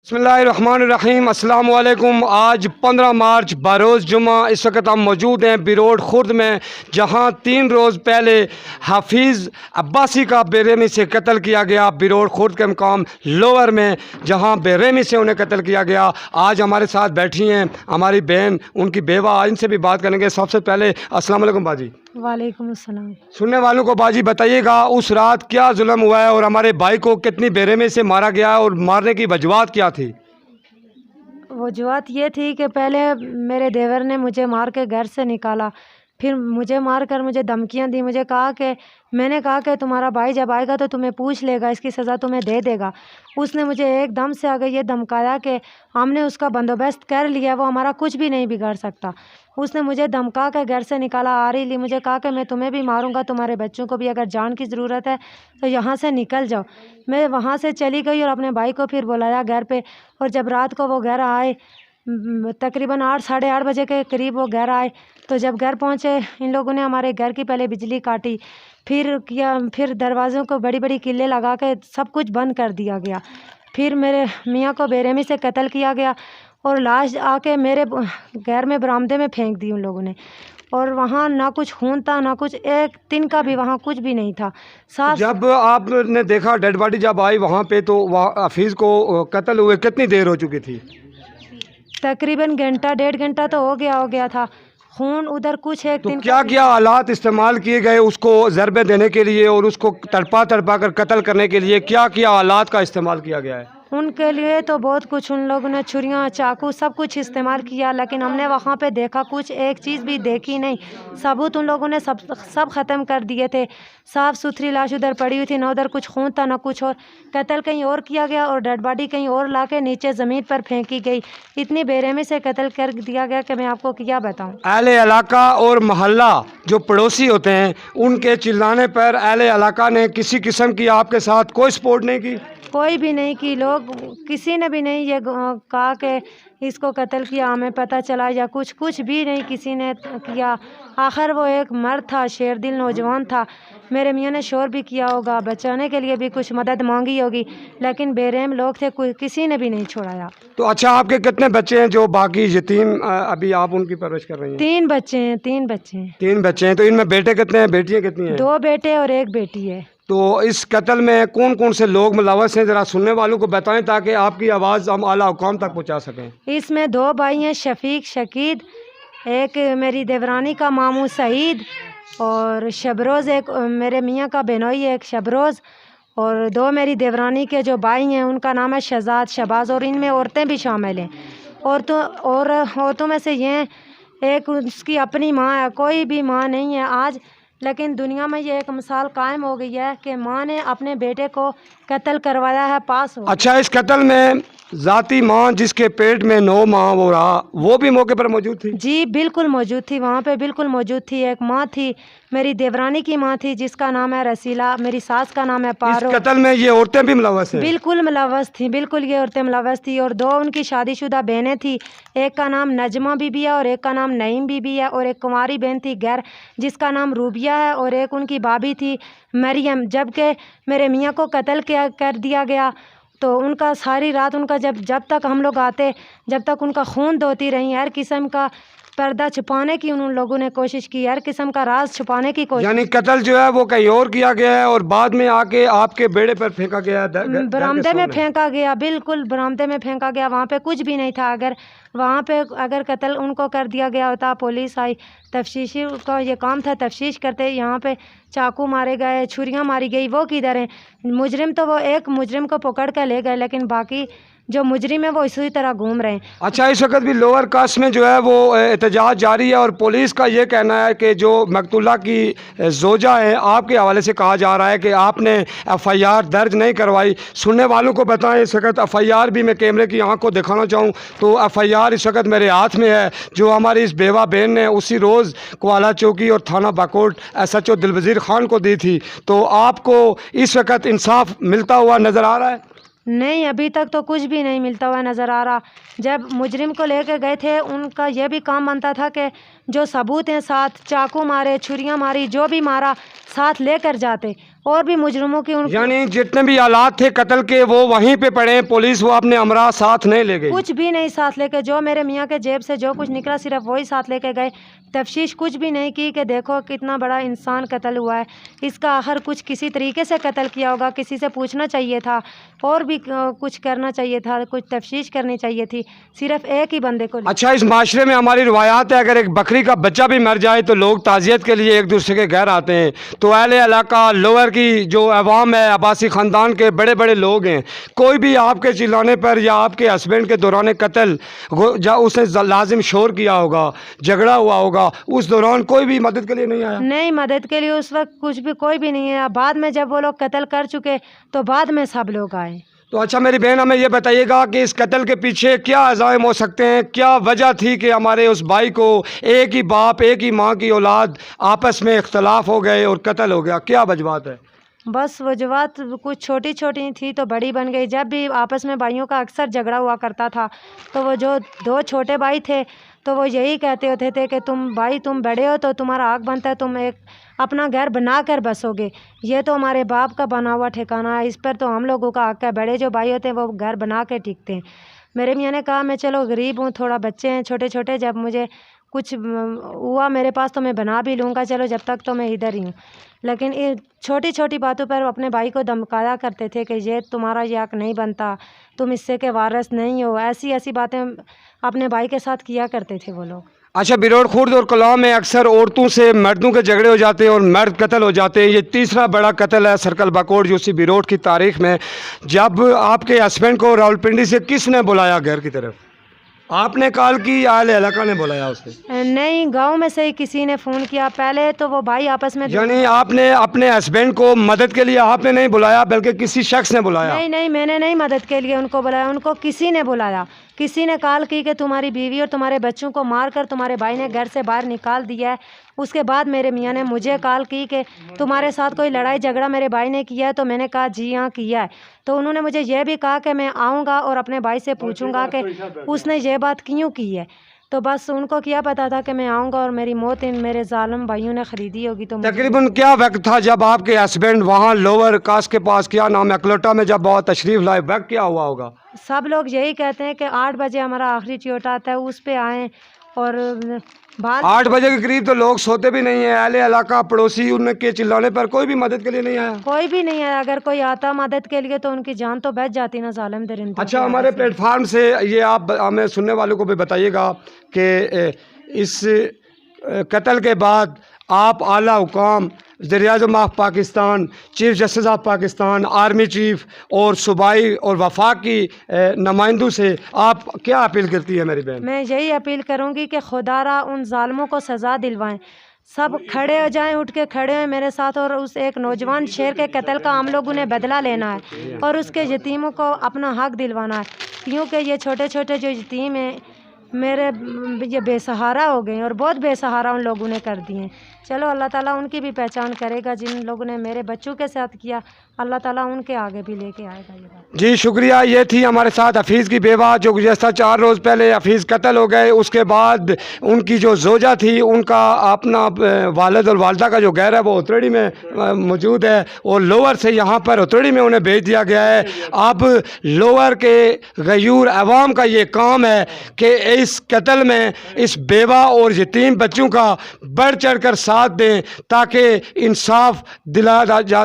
بسم اللہ الرحمن الرحیم، السلام علیکم۔ آج 15 مارچ بروز جمعہ، اس وقت ہم موجود ہیں بیروڈ خرد میں، جہاں 3 روز پہلے حفیظ عباسی کا بے رحمی سے قتل کیا گیا بیروڈ خرد کے مقام لوور میں، جہاں بے رحمی سے انہیں قتل کیا گیا۔ آج ہمارے ساتھ بیٹھی ہیں ہماری بہن، ان کی بیوہ، ان سے بھی بات کریں گے۔ سب سے پہلے السلام علیکم باجی۔ وعلیکم السلام۔ سننے والوں کو باجی بتائیے گا اس رات کیا ظلم ہوا ہے، اور ہمارے بھائی کو کتنی بے رحمی سے مارا گیا ہے، اور مارنے کی وجوہات کیا تھی؟ وجوہات یہ تھی کہ پہلے میرے دیور نے مجھے مار کے گھر سے نکالا، پھر مجھے مار کر مجھے دھمکیاں دی۔ میں نے کہا کہ تمہارا بھائی جب آئے گا تو تمہیں پوچھ لے گا، اس کی سزا تمہیں دے دے گا۔ اس نے مجھے ایک دم سے آگے یہ دھمکایا کہ ہم نے اس کا بندوبست کر لیا، وہ ہمارا کچھ بھی نہیں بگاڑ سکتا۔ اس نے مجھے دھمکا کے گھر سے نکالا، آری لی، مجھے کہا کہ میں تمہیں بھی ماروں گا، تمہارے بچوں کو بھی، اگر جان کی ضرورت ہے تو یہاں سے نکل جاؤ۔ میں وہاں سے چلی گئی اور اپنے بھائی کو پھر بلایا گھر پہ، اور جب رات کو وہ گھر آئے تقریباً 8 ساڑھے 8 بجے کے قریب وہ گھر آئے، تو جب گھر پہنچے ان لوگوں نے ہمارے گھر کی پہلے بجلی کاٹی، پھر دروازوں کو بڑی بڑی کلیں لگا کے سب کچھ بند کر دیا گیا۔ پھر میرے میاں کو بے رحمی سے قتل کیا گیا، اور لاش آ کے میرے گھر میں برآمدے میں پھینک دی ان لوگوں نے، اور وہاں نہ کچھ خون تھا، نہ کچھ ایک تن کا بھی وہاں کچھ بھی نہیں تھا۔ جب آپ نے دیکھا ڈیڈ باڈی جب آئی وہاں پہ، تو حفیظ کو قتل ہوئے کتنی دیر ہو چکی تھی؟ تقریباً گھنٹہ 1.5 گھنٹہ تو ہو گیا تھا۔ خون ادھر کچھ ایک تو دن کیا آلات استعمال کیے گئے اس کو ضربے دینے کے لیے، اور اس کو تڑپا کر قتل کرنے کے لیے کیا آلات کا استعمال کیا گیا ہے؟ ان کے لیے تو بہت کچھ، ان لوگوں نے چھریاں، چاقو، سب کچھ استعمال کیا، لیکن ہم نے وہاں پہ دیکھا کچھ ایک چیز بھی دیکھی نہیں۔ ثبوت ان لوگوں نے سب ختم کر دیے تھے۔ صاف ستھری لاش ادھر پڑی ہوئی تھی، نہ ادھر کچھ خون تھا نہ کچھ اور۔ قتل کہیں اور کیا گیا، اور ڈیڈ باڈی کہیں اور لا کے نیچے زمین پر پھینکی گئی۔ اتنی بے رحمی سے قتل کر دیا گیا کہ میں آپ کو کیا بتاؤں۔ اہل علاقہ اور محلہ جو پڑوسی ہوتے ہیں، ان کے چلانے پر اہل علاقہ نے کسی قسم کی آپ کے ساتھ کوئی سپورٹ نہیں کی؟ کوئی بھی نہیں کی، لوگ کسی نے بھی نہیں یہ کہا کہ اس کو قتل کیا، ہمیں پتہ چلا، یا کچھ بھی نہیں کسی نے کیا۔ آخر وہ ایک مرد تھا، شیر دل نوجوان تھا، میرے میاں نے شور بھی کیا ہوگا، بچانے کے لیے بھی کچھ مدد مانگی ہوگی، لیکن بے رحم لوگ تھے، کسی نے بھی نہیں چھوڑایا۔ تو اچھا، آپ کے کتنے بچے ہیں جو باقی یتیم ابھی آپ ان کی پرورش کر رہی ہیں؟ 3 بچے ہیں، 3 بچے ہیں۔ 3 بچے ہیں، تو ان میں بیٹے کتنے ہیں، بیٹیاں کتنی ہیں؟ 2 بیٹے اور 1 بیٹی ہے۔ تو اس قتل میں کون کون سے لوگ ملوث ہیں، ذرا سننے والوں کو بتائیں تاکہ آپ کی آواز ہم اعلیٰ حکام تک پہنچا سکیں۔ اس میں 2 بھائی ہیں، شفیق شکید، ایک میری دیورانی کا ماموں سعید، اور شبروز ایک میرے میاں کا بہنوئی ہے، ایک شبروز، اور 2 میری دیورانی کے جو بھائی ہیں ان کا نام ہے شہزاد، شہباز، اور ان میں عورتیں بھی شامل ہیں۔ عورتوں میں سے یہ ایک اس کی اپنی ماں ہے، کوئی بھی ماں نہیں ہے آج، لیکن دنیا میں یہ ایک مثال قائم ہو گئی ہے کہ ماں نے اپنے بیٹے کو قتل کروایا ہے، پاس ہو۔ اچھا، اس قتل میں ذاتی ماں جس کے پیٹ میں 9 ماہ وہ رہا، وہ بھی موقع پر موجود تھی؟ جی بالکل موجود تھی، وہاں پہ بالکل موجود تھی۔ ایک ماں تھی، میری دیورانی کی ماں تھی، جس کا نام ہے رسیلہ، میری ساس کا نام ہے پارو۔ اس قتل میں یہ عورتیں بھی ملوث ہیں؟ بالکل ملوث تھیں، بالکل یہ عورتیں ملوث تھیں، اور 2 ان کی شادی شدہ بہنیں تھیں، ایک کا نام نجمہ بی بی ہے اور ایک کا نام نعیم بی بی ہے، اور ایک کنواری بہن تھی غیر، جس کا نام روبیہ ہے، اور ایک ان کی بھابھی تھی مریم۔ جبکہ میرے میاں کو قتل کر دیا گیا تو ان کا ساری رات، ان کا جب تک ہم لوگ آتے، جب تک ان کا خون دھوتی رہیں، ہر قسم کا پردہ چھپانے کی ان لوگوں نے کوشش کی، ہر قسم کا راز چھپانے کی کوشش۔ یعنی قتل جو ہے وہ کہیں اور کیا گیا ہے، اور بعد میں آ کے آپ کے بیڑے پر پھینکا گیا ہے؟ برآمدے میں پھینکا گیا، بالکل برآمدے میں پھینکا گیا، وہاں پہ کچھ بھی نہیں تھا۔ وہاں پہ اگر قتل ان کو کر دیا گیا ہوتا، پولیس آئی، تفتیشی کا یہ کام تھا، تفتیش کرتے، یہاں پہ چاقو مارے گئے، چھریاں ماری گئی، وہ کدھر ہیں؟ مجرم تو وہ ایک مجرم کو پکڑ کے لے گئے، لیکن باقی جو مجرم ہیں وہ اسی طرح گھوم رہے ہیں۔ اچھا، اس وقت بھی لوور کاسٹ میں جو ہے وہ احتجاج جاری ہے، اور پولیس کا یہ کہنا ہے کہ جو مقتولہ کی زوجہ ہیں، آپ کے حوالے سے کہا جا رہا ہے کہ آپ نے FIR درج نہیں کروائی۔ سننے والوں کو بتائیں، اس وقت FIR بھی میں کیمرے کی آنکھ کو دکھانا چاہوں تو FIR اس وقت میرے ہاتھ میں ہے، جو ہماری اس بیوہ بہن نے اسی روز کوالہ چوکی اور تھانہ باکوٹ SHO دلوزیر خان کو دی تھی۔ تو آپ کو اس وقت انصاف ملتا ہوا نظر آ رہا ہے؟ نہیں، ابھی تک تو کچھ بھی نہیں ملتا ہوا نظر آ رہا۔ جب مجرم کو لے کے گئے تھے، ان کا یہ بھی کام بنتا تھا کہ جو ثبوت ہیں، ساتھ چاقو مارے، چھریاں ماری، جو بھی مارا، ساتھ لے کر جاتے، اور بھی مجرموں کی ان یعنی جتنے بھی آلات تھے قتل کے وہ وہیں پہ پڑے ہیں، پولیس وہ اپنے امراض ساتھ نہیں لے گئی؟ کچھ بھی نہیں ساتھ لے کے، جو میرے میاں کے جیب سے جو کچھ نکلا صرف وہی ساتھ لے کے گئے. تفتیش کچھ بھی نہیں کی کہ دیکھو کتنا بڑا انسان قتل ہوا ہے، اس کا آخر کچھ کسی طریقے سے قتل کیا ہوگا، کسی سے پوچھنا چاہیے تھا، اور بھی کچھ کرنا چاہیے تھا، کچھ تفتیش کرنی چاہیے تھی، صرف ایک ہی بندے کو. اچھا، اس معاشرے میں ہماری روایات ہے اگر ایک بکری کا بچہ بھی مر جائے تو لوگ تعزیت کے لیے ایک دوسرے کے گھر آتے ہیں. تو اہل علاقہ لوور کی جو عوام ہے، عباسی خاندان کے بڑے بڑے لوگ ہیں، کوئی بھی آپ کے چلانے پر یا آپ کے ہسبینڈ کے دوران قتل اس نے لازم شور کیا ہوگا، جھگڑا ہوا ہوگا، اس دوران کوئی بھی مدد کے لیے نہیں آیا؟ نہیں، مدد کے لیے اس وقت کچھ بھی کوئی بھی نہیں ہے. بعد میں جب وہ لوگ قتل کر چکے تو بعد میں سب لوگ آئے. تو اچھا میری بہن، ہمیں یہ بتائیے گا کہ اس قتل کے پیچھے کیا عزائم ہو سکتے ہیں؟ کیا وجہ تھی کہ ہمارے اس بھائی کو، ایک ہی باپ ایک ہی ماں کی اولاد، آپس میں اختلاف ہو گئے اور قتل ہو گیا؟ کیا وجوہات ہے؟ بس وجوہات کچھ چھوٹی چھوٹی تھی تو بڑی بن گئی. جب بھی آپس میں بھائیوں کا اکثر جھگڑا ہوا کرتا تھا تو وہ جو دو چھوٹے بھائی تھے تو وہ یہی کہتے ہوتے تھے کہ تم بڑے ہو تو تمہارا حق بنتا ہے تم ایک اپنا گھر بنا کر بسو گے، یہ تو ہمارے باپ کا بنا ہوا ٹھکانہ ہے، اس پر تو ہم لوگوں کا حق ہے. بڑے جو بھائی ہوتے ہیں وہ گھر بنا کے ٹکتے ہیں. میرے میاں نے کہا میں چلو غریب ہوں، تھوڑا بچے ہیں چھوٹے چھوٹے، جب مجھے کچھ ہوا میرے پاس تو میں بنا بھی لوں گا، چلو جب تک تو میں ادھر ہی ہوں. لیکن چھوٹی چھوٹی باتوں پر اپنے بھائی کو دھمکایا کرتے تھے کہ یہ تمہارا یہ حق نہیں بنتا، تم اس سے کے وارث نہیں ہو، ایسی باتیں اپنے بھائی کے ساتھ کیا کرتے تھے وہ لوگ. اچھا، بیروٹ خورد اور کلاں میں اکثر عورتوں سے مردوں کے جھگڑے ہو جاتے ہیں اور مرد قتل ہو جاتے ہیں. یہ تیسرا بڑا قتل ہے سرکل باکوٹ جو اسی بیروٹ کی تاریخ میں. جب آپ کے ہسبینڈ کو راولپنڈی سے کس نے بلایا گھر کی طرف؟ آپ نے کال کی یا اہل علاقہ نے بلایا اسے؟ نہیں، گاؤں میں سے ہی کسی نے فون کیا. پہلے تو وہ بھائی آپس میں یعنی آپ نے اپنے ہسبینڈ کو مدد کے لیے آپ نے نہیں بلایا بلکہ کسی شخص نے بلایا؟ نہیں، میں نے نہیں مدد کے لیے ان کو بلایا، ان کو کسی نے بلایا. کسی نے کال کی کہ تمہاری بیوی اور تمہارے بچوں کو مار کر تمہارے بھائی نے گھر سے باہر نکال دیا ہے. اس کے بعد میرے میاں نے مجھے کال کی کہ تمہارے ساتھ کوئی لڑائی جھگڑا میرے بھائی نے کیا ہے. تو میں نے کہا جی ہاں کیا ہے. تو انہوں نے مجھے یہ بھی کہا کہ میں آؤں گا اور اپنے بھائی سے پوچھوں گا کہ اس نے یہ بات کیوں کی ہے. تو بس ان کو کیا پتا تھا کہ میں آؤں گا اور میری موت ان میرے ظالم بھائیوں نے خریدی ہوگی. تو تقریباً کیا وقت تھا جب آپ کے ہسبینڈ وہاں لوور کاس کے پاس، کیا نام ہے، اکلوٹا میں جب بہت تشریف لائے، وقت کیا ہوا ہوگا؟ سب لوگ یہی کہتے ہیں کہ 8 بجے ہمارا آخری ٹیوٹ آتا ہے، اس پہ آئیں. اور 8 بجے کے قریب تو لوگ سوتے بھی نہیں ہیں. اہل علاقہ پڑوسی ان کے چلانے پر کوئی بھی مدد کے لیے نہیں آیا؟ کوئی بھی نہیں آیا. اگر کوئی آتا مدد کے لیے تو ان کی جان تو بچ جاتی نا ظالم درندوں. اچھا، ہمارے پلیٹ فارم سے یہ آپ ہمیں سننے والوں کو بھی بتائیے گا کہ اس قتل کے بعد آپ اعلیٰ حکام، وزیر اعظم of Pakistan, chief justice of Pakistan, army chief اور صوبائی اور وفاق کی نمائندوں سے آپ کیا اپیل کرتی ہے میری بہن؟ میں یہی اپیل کروں گی کہ خدا را ان ظالموں کو سزا دلوائیں. سب کھڑے ہو جائیں، اٹھ کے کھڑے ہوئیں میرے ساتھ، اور اس ایک نوجوان شیر کے قتل کا ہم لوگوں نے بدلہ لینا ہے اور اس کے یتیموں کو اپنا حق دلوانا ہے. کیونکہ یہ چھوٹے چھوٹے جو یتیم ہیں میرے، یہ بے سہارا ہو گئے ہیں اور بہت بے سہارا ان لوگوں نے کر دیے ہیں. چلو اللہ تعالیٰ ان کی بھی پہچان کرے گا. جن لوگوں نے میرے بچوں کے ساتھ کیا اللہ تعالیٰ ان کے آگے بھی لے کے آئے گا. یہ بات جی شکریہ. یہ تھی ہمارے ساتھ حفیظ کی بیوہ جو گزشتہ 4 روز پہلے حفیظ قتل ہو گئے. اس کے بعد ان کی جو زوجہ تھی، ان کا اپنا والد اور والدہ کا جو گھر ہے وہ اتریڑی میں موجود ہے اور لوور سے یہاں پر اتریڑی میں انہیں بھیج دیا گیا ہے. اب لوور کے غیور عوام کا یہ کام ہے کہ اس قتل میں اس بیوہ اور یتیم بچوں کا بڑھ چڑھ کر ساتھ دیں تاکہ انصاف دلایا جا سکے.